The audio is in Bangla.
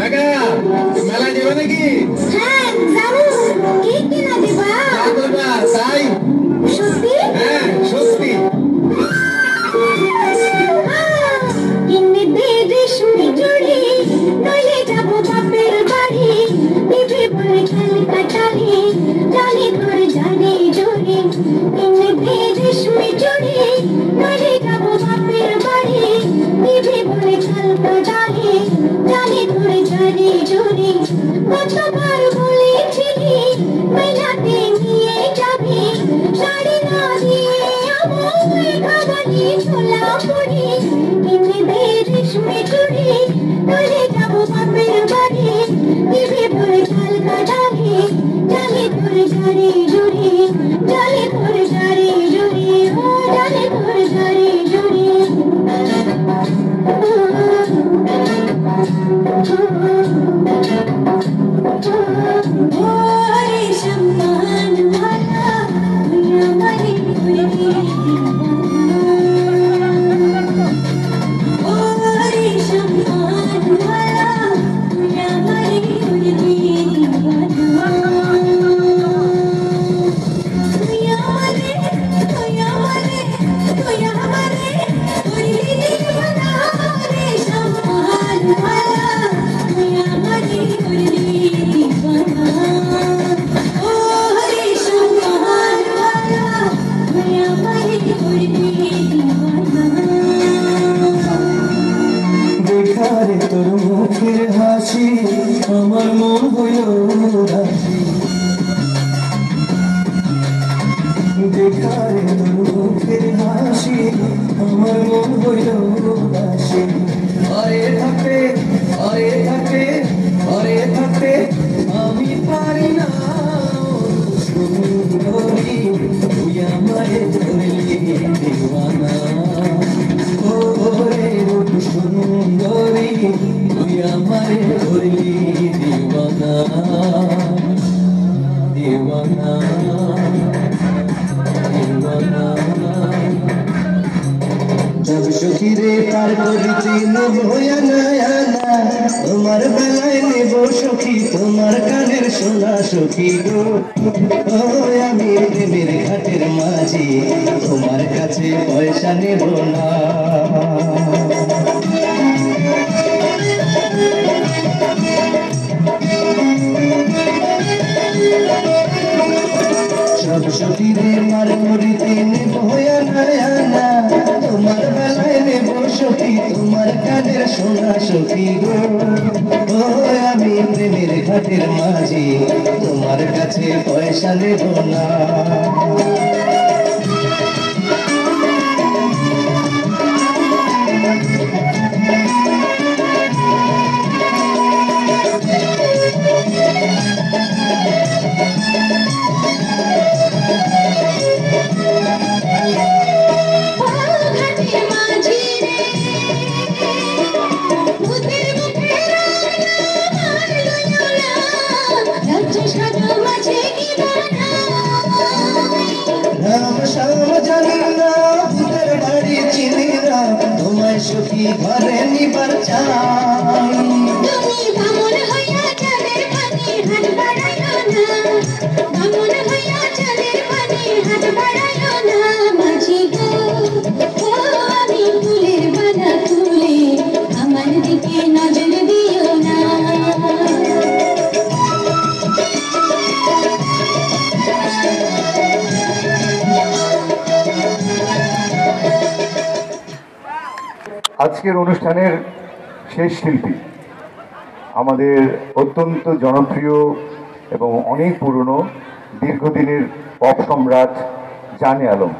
মেলা যাবে নাকি? হ্যাঁ যাবো। কি কিনা দিবা? তাই সত্যি? হ্যাঁ সত্যি। কিনে দে রেশমি চুড়ি, নইলে যাবো বাপের বাড়ি। পিঠে ভরে খেল কাটালি, জানি তোর জানি জুড়ি। কিনে দে রেশমি চুড়ি, নইলে যাবো বাপের বাড়ি। পিঠে ভরে খেল কাটালি, জানি তোর জানি জুড়ি। কতবার বলেছিলি মেলাতে নিয়ে যাবি, শাড়ি না দিয়ে আমায় খাবালি ছোলা মুড়ি। কিনে দে রেশমি চুড়ি, নইলে যাবো বাপের বাড়ি। পিঠে ভরে খেল কাটালি, জানি তোর জানি জুড়ি। জানি তোর জানি জুড়ি, ও জানি তোর জানি জুড়ি। ওরে সম্মান वाला दुनिया मारी दुनिया। ओरे सम्मान वाला दुनिया मारी दुनिया। दुनिया मारे दुनिया मारे दुनिया मारे दुनिया। रे सम्मान वाला दुनिया मारी दुनिया। দেখারে তোর মুখের হাসি আমার মন হইল উদাসী। দেখারে তোর মুখের হাসি আমার মন হইল উদাসী। ঘরে থাকতে ঘরে থাকতে ঘরে থাকতে আমি পারি না সুন্দরী, তুই আমারে ধরলি দিওয়ানা। ওরে রূপ সুন্দরী, তুই আমারে ধরলি দিওয়ানা দিওয়ানা দিওয়ানা। जब सखी रे तार करिते नेबो आना, তোমার বেলায় নেব সখী তোমার কানের সোনা সখী গো। ও আমি প্রেমের ঘাটের মাঝি, তোমার কাছে পয়সা নেব না। সব সখীরে মার করিতে নেব আনা, তোমার বেলায় নেব সখী তোমার কানের সোনা সখী গো। ও আমি প্রেমের ঘাটের মাঝি, তোমার কাছে পয়সা নেব না। রাম শ্যাম জানি না ভূতের বাড়ি চিনি না, তোমায় সখী ঘরে নিবার চাই। তুমি বামন হইয়া চাঁদের পানি হাত বাড়াইও না, বামন হইয়া চাঁদের পানি হাত বাড়াইও না। মাঝি গো ও আমি ফুলের বাধা তুলে, আমার দিকে নজর দিও না। আজকের অনুষ্ঠানের শেষ শিল্পী আমাদের অত্যন্ত জনপ্রিয় এবং অনেক পুরনো দীর্ঘদিনের পপ সম্রাট জানে আলম।